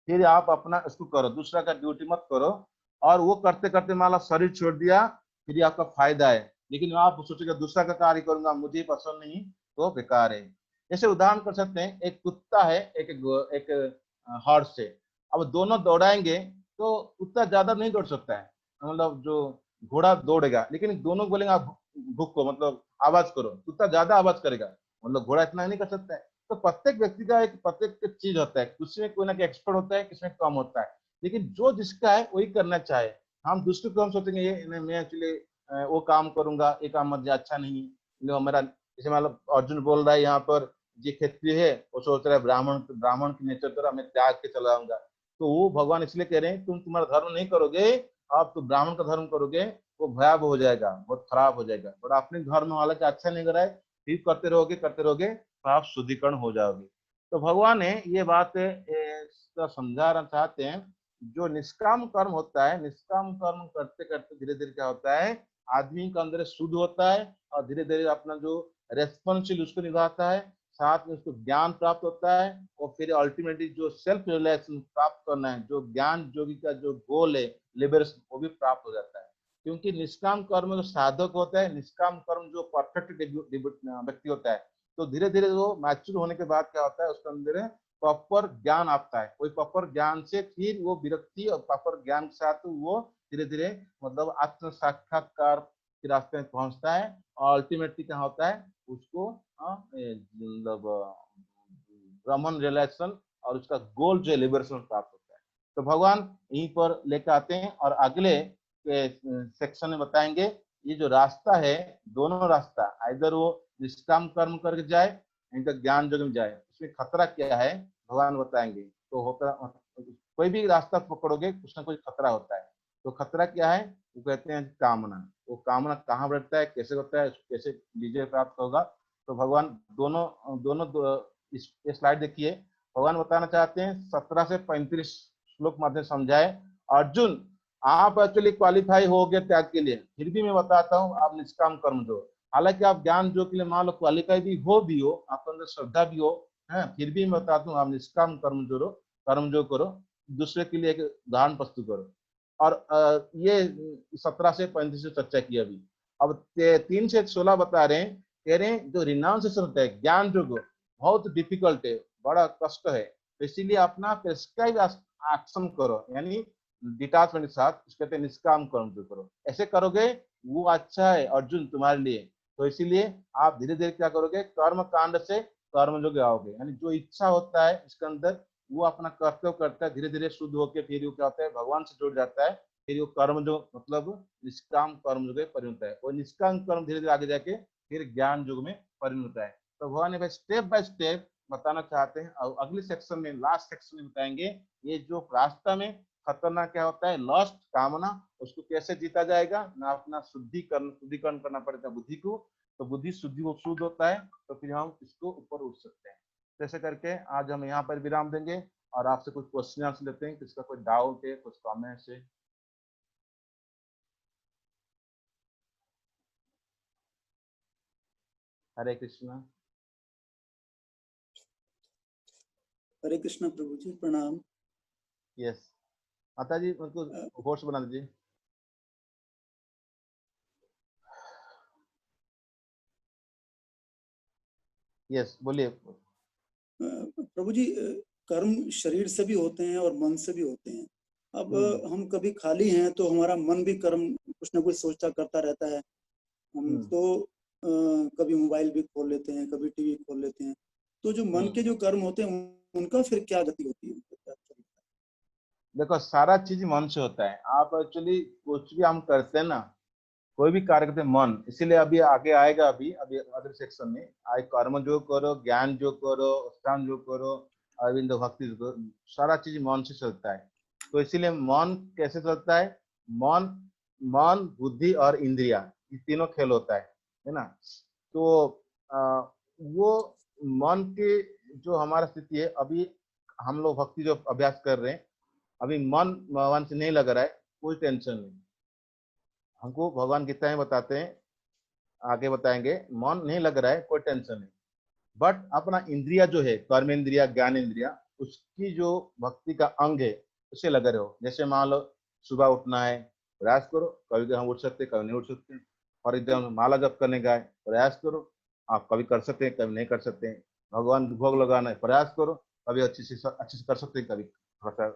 फिर आप अपना इसको करो, दूसरा का ड्यूटी मत करो। और वो करते करते मान लो शरीर छोड़ दिया, फिर आपका फायदा है, लेकिन आप सोचेगा दूसरा का कार्य करूंगा मुझे पसंद नहीं तो बेकार है। जैसे उदाहरण कर सकते हैं, एक कुत्ता है एक हॉर्स है, अब दोनों दौड़ाएंगे तो कुत्ता ज्यादा नहीं दौड़ सकता है, मतलब जो घोड़ा दौड़ेगा, लेकिन दोनों बोलेंगे आप भूखो मतलब आवाज करो, कुत्ता ज्यादा आवाज करेगा, मतलब घोड़ा इतना नहीं कर सकता है। तो प्रत्येक व्यक्ति का एक प्रत्येक चीज होता है, उसमें कोई ना कोई एक्सपर्ट होता है, किसमें कम होता है, लेकिन जो जिसका है वही करना चाहे। हम दूसरे को हम सोचेंगे ये मैं एक्चुअली वो काम करूंगा, ये काम मुझे अच्छा नहीं, मेरा जैसे मतलब अर्जुन बोल रहा है यहाँ पर ये क्षत्रिय है वो सोच रहा है ब्राह्मण ब्राह्मण की नेचर तरह मैं त्याग के चलाऊंगा। तो वो भगवान इसलिए कह रहे हैं तुम तुम्हारा धर्म नहीं करोगे, आप तो ब्राह्मण का धर्म करोगे वो भयावह हो जाएगा, बहुत खराब हो जाएगा। और अपने धर्म वाला का अच्छा नहीं कराए फिर करते रहोगे तो आप शुद्धिकरण हो जाओगे। तो भगवान ने ये बात समझाना चाहते हैं, जो निष्काम कर्म होता है, निष्काम कर्म करते करते धीरे धीरे क्या होता है, आदमी का अंदर शुद्ध होता है और धीरे धीरे अपना जो रेस्पॉन्सिबिलिटी उसको निभाता है, साथ में उसको ज्ञान प्राप्त होता है और फिर अल्टीमेटली जो सेल्फ रियलाइजेशन प्राप्त करना है, जो ज्ञान योगी का जो गोल है लिबरेशन, वो भी प्राप्त हो जाता है। क्योंकि निष्काम कर्म जो साधक होता है, निष्काम कर्म जो परफेक्ट व्यक्ति होता है, तो धीरे धीरे वो मैच्योर होने के बाद क्या होता है उसके अंदर प्रॉपर ज्ञान आता है, वही प्रॉपर ज्ञान से फिर वो विरक्ति और प्रॉपर ज्ञान के साथ वो धीरे धीरे मतलब आत्म साक्षात्कार के रास्ते में पहुंचता है और अल्टीमेटली क्या होता है उसको मतलब ब्रह्मन रियलाइजेशन और उसका गोल जो लिबरेशन प्राप्त होता है। तो भगवान यहीं पर लेकर आते हैं और अगले सेक्शन में बताएंगे ये जो रास्ता है, दोनों रास्ता, इधर वो निष्काम कर्म करके जाए नहीं तो ज्ञान योग में जाए, उसमें खतरा क्या है भगवान बताएंगे। तो होता कोई भी रास्ता पकड़ोगे कुछ ना कुछ खतरा होता है। तो खतरा क्या है, वो कहते हैं कामना। वो कामना कहाँ बढ़ता है, कैसे होता है, कैसे विजय प्राप्त होगा। तो भगवान दोनों दोनों इस स्लाइड देखिए, भगवान बताना चाहते हैं 17 से 35 श्लोक माध्यम समझाए, अर्जुन आप एक्चुअली क्वालिफाई हो गए त्याग के लिए, फिर भी मैं बताता हूँ आप निष्काम कर्म दो। हालांकि आप ज्ञान जो के लिए मान लो क्वालिफाई भी हो आपके अंदर श्रद्धा भी हो, है, फिर भी मैं बताता हूँ आप निष्काम कर्म जो करो, दूसरे के लिए एक उदाहरण प्रस्तुत करो। और ये 17 से 35 से चर्चा की अभी। अब 3 से 16 बता रहे हैं, कह रहे हैं जो रिनाउंसिएशन होता है, ज्ञान जो बहुत डिफिकल्ट है, बड़ा कष्ट है, तो इसीलिए अपना प्रेस्क्राइब एक्शन करो, यानी डिटैचमेंट के साथ, इसके कहते हैं निष्काम कर्म जो करो। ऐसे करोगे वो अच्छा है अर्जुन तुम्हारे लिए। तो इसीलिए आप धीरे धीरे क्या करोगे, कर्म कांड से कर्म जो आओगे, यानी जो इच्छा होता है इसके अंदर वो अपना कर्तव्य करता है, धीरे धीरे शुद्ध होकर फिर वो क्या होता है भगवान से जुड़ जाता है, फिर वो कर्म जो मतलब निष्काम कर्म जो परिणत होता है, वो निष्काम कर्म धीरे धीरे आगे जाके फिर ज्ञान युग में परिणत होता है। तो भगवान ने भाई स्टेप बाय स्टेप बताना चाहते हैं, और अगले सेक्शन में लास्ट सेक्शन में बताएंगे ये जो रास्ता में खतरनाक क्या होता है, लस्ट कामना, उसको कैसे जीता जाएगा ना, अपना शुद्धिकरण करना पड़ेगा बुद्धि को, तो बुद्धि शुद्धि वो शुद्ध होता है, तो फिर हम इसको ऊपर उठ सकते हैं। जैसे करके आज हम यहाँ पर विराम देंगे और आपसे कुछ क्वेश्चन आंसर लेते हैं, किसका कोई डाउट है, कुछ कमेंट्स है। हरे कृष्णा। हरे कृष्णा प्रभु जी, प्रणाम। यस माता जी, उनको होस्ट बना दीजिए। यस बोलिए। प्रभु जी, कर्म शरीर से भी होते हैं और मन से भी होते हैं। अब हम कभी खाली हैं तो हमारा मन भी कर्म कुछ ना कुछ सोचता करता रहता है। हम तो कभी मोबाइल भी खोल लेते हैं, कभी टीवी खोल लेते हैं। तो जो मन के जो कर्म होते हैं उनका फिर क्या गति होती है? देखो सारा चीज मन से होता है। आप एक्चुअली कुछ भी हम करते हैं ना, कोई भी कार्य करते हैं मन, इसीलिए अभी आगे आएगा, अभी अभी अगले सेक्शन में आए, कर्म जो करो, ज्ञान जो करो, स्थान जो करो, अरविंद भक्ति जो करो, सारा चीज मन से चलता है। तो इसीलिए मन कैसे चलता है, मन मन बुद्धि और इंद्रिया, ये तीनों खेल होता है ना। तो वो मन की जो हमारा स्थिति है, अभी हम लोग भक्ति जो अभ्यास कर रहे हैं, अभी मन भगवान से नहीं लग रहा है, कोई टेंशन नहीं। हमको भगवान गीता में बताते हैं, आगे बताएंगे, मन नहीं लग रहा है कोई टेंशन नहीं, बट अपना इंद्रिया जो है, कर्म इंद्रिया ज्ञान इंद्रिया, उसकी जो भक्ति का अंग है उसे लगे रहो। जैसे मान लो सुबह उठना है, प्रयास करो, कभी हम उठ सकते कभी नहीं उठ सकते। और एकदम माला जप करने का है, प्रयास करो, आप कभी कर सकते हैं कभी नहीं कर सकते हैं। भगवान भोग लगाना है, प्रयास करो, कभी अच्छे से कर सकते हैं, कभी थोड़ा सा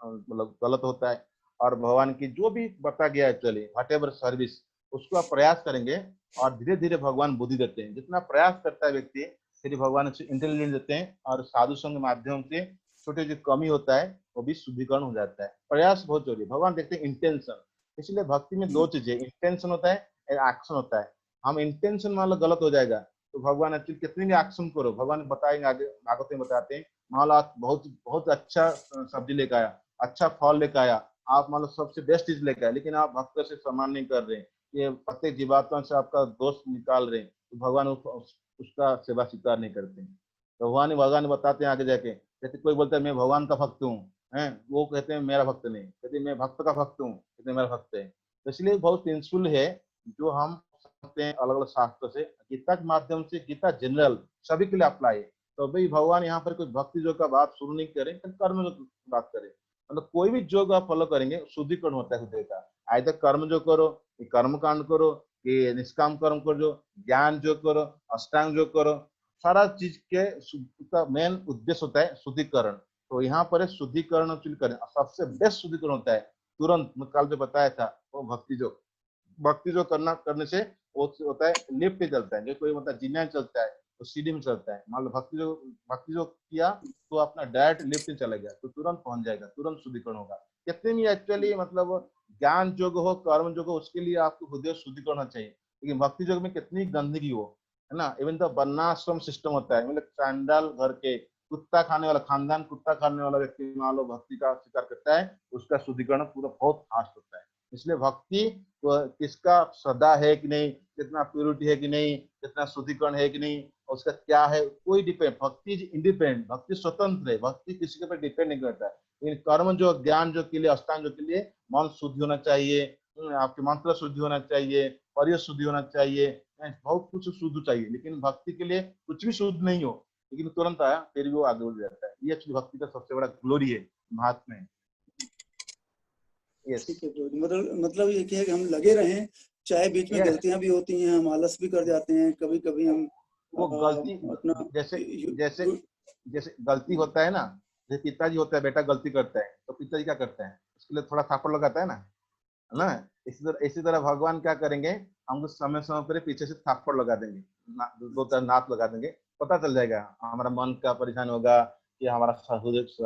मतलब गलत होता है। और भगवान की जो भी बता गया है, चलिए वट एवर सर्विस, उसको आप प्रयास करेंगे और धीरे धीरे भगवान बुद्धि देते हैं। जितना प्रयास करता है व्यक्ति, फिर भगवान उसे इंटेलिजेंस देते हैं, और साधु संग के माध्यम से छोटे जो कमी होता है वो भी शुद्धिकरण हो जाता है। प्रयास बहुत जरूरी है। भगवान देखते हैं इंटेंशन, इसलिए भक्ति में दो चीजें, इंटेंशन होता है, एक्शन होता है। हम इंटेंशन मान लो गलत हो जाएगा तो भगवान एक्चुअली कितनी भी एक्शन करो, भगवान बताएंगे आगे, भागवत में बताते हैं, मान लो आप बहुत बहुत अच्छा सब्जी लेकर आया, अच्छा फल लेकर आया, आप मान लो सबसे बेस्ट चीज लेकर आए, लेकिन आप भक्त से सम्मान नहीं कर रहे, ये प्रत्येक जीवात्मा से आपका दोष निकाल रहे हैं, तो भगवान उसका सेवा स्वीकार नहीं करते हैं। तो भगवान बताते हैं आगे जाके, जैसे कोई बोलता है मैं भगवान का भक्त हूँ, है, वो कहते हैं मेरा भक्त नहीं, कहते मैं भक्त का भक्त हूँ, कहते मेरा भक्त है। तो इसलिए बहुत प्रिंसिपल है जो हम समझते हैं अलग अलग शास्त्र से, गीता के माध्यम से, गीता जनरल सभी के लिए अप्लाई है। तो भाई भगवान यहाँ पर कोई भक्ति योग का बात शुरू नहीं करें, कर्म योग की बात करें। मतलब कोई भी योग आप फॉलो करेंगे शुद्धिकरण होता है हृदय का। आइदर कर्म जो करो, कर्म कांड करो, कि निष्काम कर्म करो, ज्ञान जो करो, अष्टांग जो करो, सारा चीज के का मेन उद्देश्य होता है शुद्धिकरण। तो यहाँ पर शुद्धिकरण करें, सबसे बेस्ट शुद्धिकरण होता है तुरंत, मैं कल जो बताया था वो भक्ति जो करने से वो होता है, लिफ्ट पे चलता है। जो कोई मतलब जीना चलता है तो सीढ़ी में चलता है, मान लो भक्ति जो किया तो अपना डायरेक्ट लिफ्ट में चला गया तो तुरंत पहुंच जाएगा, तुरंत शुद्धिकरण होगा। कितने भी एक्चुअली मतलब ज्ञान योग हो, कर्म योग हो, उसके लिए आपको हृदय शुद्धिकरण होना चाहिए। लेकिन भक्ति योग में कितनी गंदगी हो, है ना, इवन तो वर्णाश्रम सिस्टम होता है, मतलब चांडाल घर के कुत्ता खाने वाला खानदान, कुत्ता खाने वाला व्यक्ति मान लो भक्ति का स्वीकार करता है, उसका शुद्धिकरण पूरा बहुत फास्ट होता है। इसलिए भक्ति किसका श्रद्धा है कि नहीं, कितना प्योरिटी है कि नहीं, कितना शुद्धिकरण है कि नहीं, उसका क्या है, कोई डिपेंड, भक्ति इंडिपेंडेंट, भक्ति स्वतंत्र है, भक्ति किसी के ऊपर डिपेंड नहीं करता है। लेकिन कर्म जो ज्ञान जो के लिए, अष्टांग जो के लिए मन शुद्धि होना चाहिए, आपके मंत्र शुद्धि होना चाहिए, परिय शुद्धि होना चाहिए, बहुत कुछ शुद्ध चाहिए, लेकिन भक्ति के लिए कुछ भी शुद्ध नहीं हो, लेकिन तुरंत आया फिर भी वो आगे बढ़ जाता है। ये एक्चुअली भक्ति का सबसे बड़ा ग्लोरी है, महात्मा है। यस ठीक है प्रभु जी, मतलब ये क्या है कि हम लगे रहें, चाहे बीच में यस गलतियां भी होती हैं, हम आलस भी कर जाते हैं, कभी कभी हम वो गलती, अपना जैसे जैसे यू- जैसे गलती होता है ना, जैसे पिताजी होता है, बेटा गलती करता है तो पिताजी क्या करता है, उसके लिए थोड़ा थापड़ लगाता है ना। इसी तरह भगवान क्या करेंगे, हमको समय समय पर पीछे से थप्पड़ लगा देंगे, दो चार नाथ लगा देंगे, पता चल जाएगा हमारा मन का परेशान होगा कि हमारा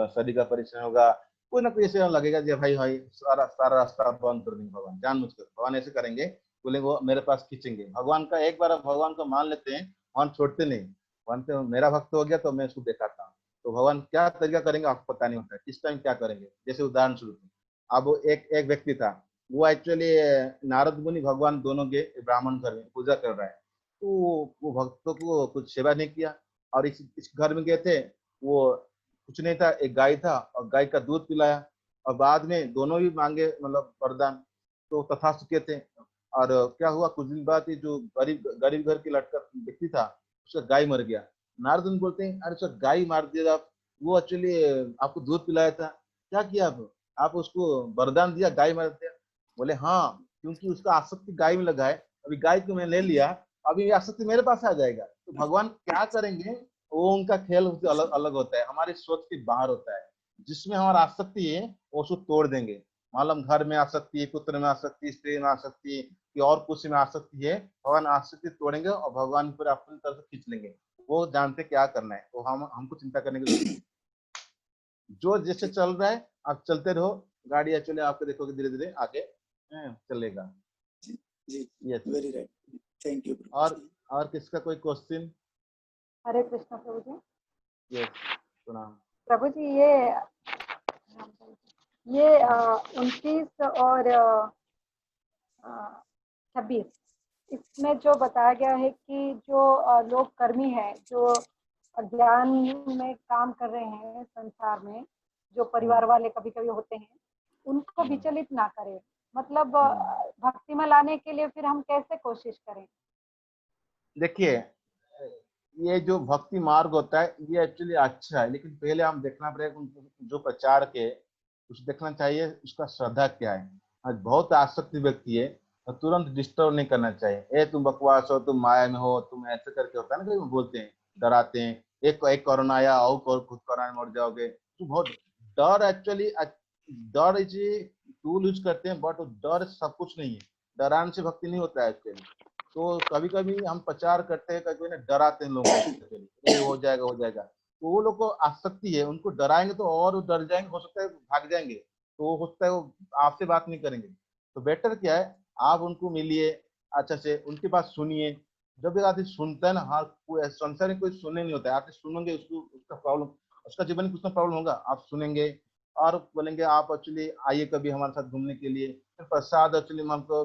शरीर का परेशान होगा, कोई ना कोई ऐसे लगेगा कि भाई भाई सारा सारा रास्ता बंद कर देंगे भगवान, जानबूझकर भगवान ऐसे करेंगे, बोलेंगे वो मेरे पास खींचेंगे भगवान का। एक बार भगवान को मान लेते हैं, भगवान छोड़ते नहीं, भगवान तो मेरा भक्त हो गया तो मैं उसको दिखाता हूँ। तो भगवान क्या तरीका करेंगे आपको पता नहीं होता है, किस टाइम क्या करेंगे। जैसे उदाहरण स्वरूप, अब एक एक व्यक्ति था, वो एक्चुअली नारद मुनि भगवान दोनों के ब्राह्मण घर में पूजा कर रहा है, तो वो भक्तों को कुछ सेवा नहीं किया, और इस घर में गए थे, वो कुछ नहीं था, एक गाय था और गाय का दूध पिलाया, और बाद में दोनों भी मांगे मतलब वरदान, तो तथास्तु कहते। और क्या हुआ, कुछ दिन बाद ये जो गरीब गरीब घर की लड़का व्यक्ति था, उसका गाय मर गया। नारद मुनि बोलते हैं अरे उसका गाय मार दिया आप, वो एक्चुअली आपको दूध पिलाया था, क्या किया आप उसको वरदान दिया, गाय मार दिया। बोले हाँ, क्योंकि उसका आसक्ति गाय में लगा है, अभी गाय को मैं ले लिया, अभी ये आसक्ति मेरे पास आ जाएगा। तो भगवान क्या करेंगे, वो उनका खेल अलग अलग होता है, हमारे सोच के बाहर होता है। जिसमें हमारा आसक्ति है वो उसको तोड़ देंगे। मालूम घर में आसक्ति, पुत्र में आसक्ति, स्त्री में आसक्ति, कि और कुछ में आसक्ति है, भगवान आसक्ति तोड़ेंगे और भगवान पर अपनी तरफ से खींच लेंगे। वो जानते क्या करना है, तो हम हमको चिंता करने की जरूरत नहीं। जो जैसे ठीक, चल रहा है आप चलते रहो, गाड़ी एक्चुअली आपको देखोगे धीरे धीरे आगे चलेगा। जी जी, yes. Very right, thank you Prabhu और जी। और किसका कोई क्वेश्चन? हरे कृष्ण प्रभु जी। यस, प्रणाम। प्रभु जी ये 29 और 26 इसमें जो बताया गया है कि जो लोग कर्मी है, जो ज्ञान में काम कर रहे हैं संसार में, जो परिवार वाले कभी कभी होते हैं, उनको विचलित ना करें। मतलब भक्ति में लाने के लिए फिर हम कैसे कोशिश करें? देखिए, ये जो भक्ति मार्ग होता है ये एक्चुअली अच्छा है, लेकिन पहले हम देखना पड़ेगा जो प्रचार के, उसे देखना चाहिए उसका श्रद्धा क्या है। आज बहुत आसक्ति व्यक्ति है तो तुरंत डिस्टर्ब नहीं करना चाहिए, ए तुम बकवास हो, तुम माया में हो, तुम ऐसे करके होता है ना, कहीं बोलते हैं, डराते हैं, एक एक कोरोना आया और खुद कोरोना में मर जाओगे, तो बहुत डर एक्चुअली, डर टूल यूज करते हैं, बट डर सब कुछ नहीं है, डराने से भक्ति नहीं होता है एक्चुअली। तो कभी कभी हम प्रचार करते हैं, कभी कभी डराते हैं लोगों को, ये हो जाएगा हो जाएगा, तो वो लोग को आसक्ति है, उनको डराएंगे तो और वो डर जाएंगे, हो सकता है भाग जाएंगे, तो हो सकता है वो आपसे बात नहीं करेंगे। तो बेटर क्या है, आप उनको मिलिए, अच्छा से उनकी बात सुनिए। जब भी आदमी सुनता है ना, हाँ कोई संसार में कोई सुनने नहीं होता है, आप सुनोगे उसको, उसका प्रॉब्लम, उसका जीवन में कुछ ना प्रॉब्लम होगा, आप सुनेंगे और बोलेंगे आप एक्चुअली आइए कभी हमारे साथ घूमने के लिए, फिर प्रसाद एक्चुअली हमको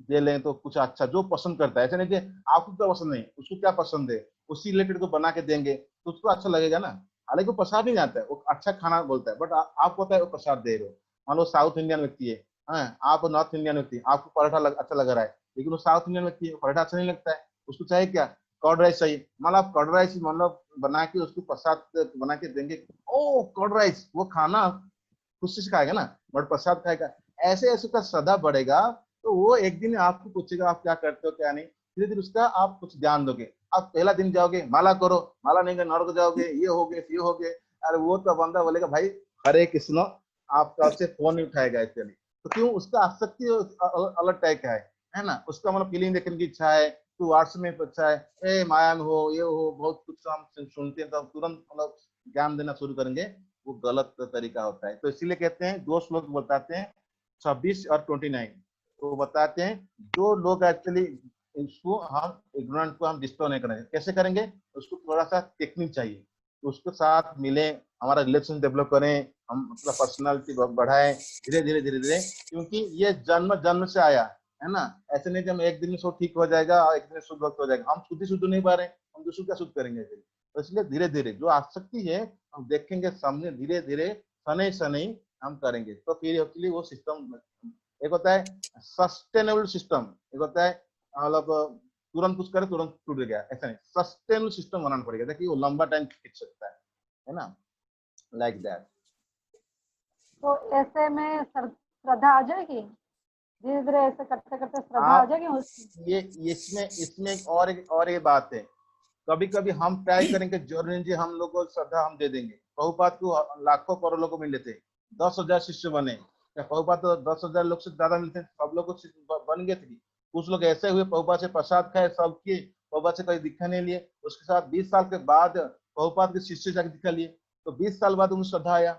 दे लें तो कुछ अच्छा जो पसंद करता है, ऐसा नहीं कि आपको क्या पसंद नहीं, उसको क्या पसंद है उसी रिलेटेड को बना के देंगे तो उसको अच्छा लगेगा ना। हालांकि वो प्रसाद नहीं जानता है, वो अच्छा खाना बोलता है, बट आपको पता है वो प्रसाद दे रहे हो। मान लो साउथ इंडियन व्यक्ति है, हाँ, आप नॉर्थ इंडियन व्यक्ति है, आपको पराठा अच्छा लग रहा है, लेकिन वो साउथ इंडियन व्यक्ति है, पराठा अच्छा नहीं लगता है, उसको चाहिए क्या, कर्ड राइस चाहिए। मान लो आप कर्ड राइस मतलब बना के उसको प्रसाद बना के देंगे, ओ कर्ड राइस, वो खाना खुशी से खाएगा ना, बट प्रसाद खाएगा। ऐसे ऐसे का श्रद्धा बढ़ेगा, तो वो एक दिन आपको पूछेगा आप क्या करते हो क्या नहीं, धीरे धीरे उसका आप कुछ ध्यान दोगे। आप पहला दिन जाओगे माला करो, माला नहीं नरक जाओगे, ये हो गए ये हो गए, अरे वो तो बंदा बोलेगा भाई हरे कृष्ण, आपका से फोन नहीं उठाएगा इसके लिए। तो क्यों, उसका आसक्ति अलग टाइप का है ना, उसका मतलब फिल्म देखने की इच्छा है, तू व्हाट्सएप में अच्छा है, ए माया में हो, ये हो, बहुत कुछ हम सुनते हैं तो तुरंत मतलब ज्ञान देना शुरू करेंगे, वो गलत तरीका होता है। तो इसीलिए कहते हैं, दो श्लोक बताते हैं 26 और 29, तो बताते हैं जो लोग एक्चुअली इसको हम इग्नोरेंट को हम डिस्टर्ब नहीं करेंगे, कैसे करेंगे, उसको थोड़ा सा टेक्निक चाहिए, तो उसके साथ मिले, हमारा रिलेशन डेवलप करें, हम अपना पर्सनालिटी बढ़ाएं धीरे धीरे धीरे धीरे, क्योंकि ये जन्म जन्म से आया है ना। ऐसे नहीं कि हम एक दिन में सब ठीक हो जाएगा और एक दिन में शुद्ध भक्त हो जाएगा, हम शुद्ध शुद्ध नहीं पा रहे, हम दूसरों क्या शुद्ध करेंगे। तो इसलिए धीरे धीरे जो आसक्ति है हम देखेंगे सामने, धीरे धीरे शनै शनै हम करेंगे, तो फिर एक्चुअली वो सिस्टम, एक होता है सस्टेनेबल सिस्टम, एक होता है मतलब तुरंत कुछ करे तुरंत टूट गया, ऐसा नहीं, सस्टेनेबल सिस्टम बनाना पड़ेगा ताकि वो लंबा टाइम खींच सकता है ना, लाइक दैट। तो ऐसे में श्रद्धा आ जाएगी, धीरे धीरे ऐसे करते करते श्रद्धा आ जाएगी उसकी। ये इसमें और एक बात है, कभी कभी हम ट्राई करेंगे जरूर जी हम लोग को श्रद्धा हम दे देंगे। प्रभुपाद को लाखों करोड़ों को मिले थे, 10,000 शिष्य बने, क्या प्रभुपाद तो 10,000 लोग से ज्यादा मिलते, सब लोग को बन गए थे। कुछ लोग ऐसे हुए प्रभुपाद से प्रसाद खाए सब किए, प्रभुपाद से कोई दिखा नहीं लिए, उसके साथ 20 साल के बाद प्रभुपाद के शिष्य जाके दिखा लिए, तो 20 साल बाद उन्हें श्रद्धा आया।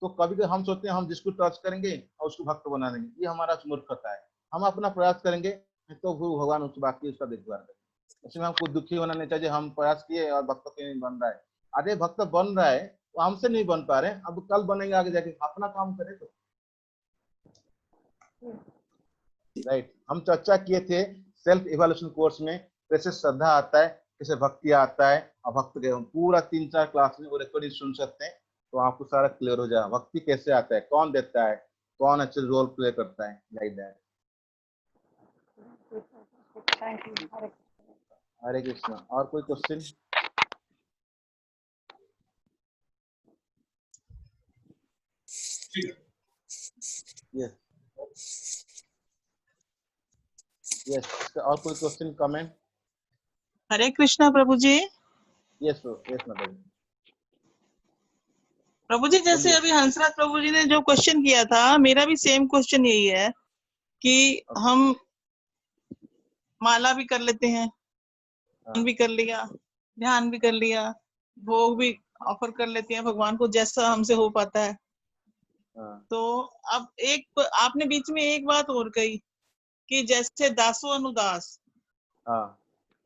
तो कभी कभी हम सोचते हैं हम जिसको टच करेंगे और उसको भक्त बना देंगे, ये हमारा मूर्खता है। हम अपना प्रयास करेंगे तो भगवान उसको बाकी उसका देखभाल करेंगे। इसमें हमको दुखी होना नहीं चाहिए, हम प्रयास किए और भक्त क्यों नहीं बन रहा है। अरे भक्त बन रहा है तो हमसे नहीं बन पा रहे, अब कल बनेंगे आगे जाके, अपना काम करे तो राइट। हम चर्चा किए थे सेल्फ इवैल्यूएशन कोर्स में कैसे श्रद्धा आता है, कैसे भक्ति आता है, और भक्त के पूरा 3-4 क्लास में वो रिकॉर्डिंग सुन सकते हैं, तो आपको सारा क्लियर हो जाएगा भक्ति कैसे आता है, कौन देता है, कौन अच्छे रोल प्ले करता है, like that. Thank you. Hare Krishna. और कोई क्वेश्चन? यस यस, और कोई question comment? Hare Krishna Prabhu ji. Yes yes madam. Prabhu ji जैसे अभी हंसराज प्रभु जी ने जो क्वेश्चन किया था, मेरा भी सेम क्वेश्चन यही है कि हम माला भी कर लेते हैं, भी कर लिया, ध्यान भी कर लिया, भोग भी ऑफर कर लेते हैं भगवान को जैसा हमसे हो पाता है। तो अब एक आपने बीच में एक बात और कही कि जैसे दासो अनुदास,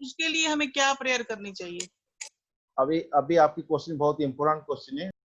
उसके लिए हमें क्या प्रेयर करनी चाहिए? अभी आपकी क्वेश्चन बहुत इंपॉर्टेंट क्वेश्चन है,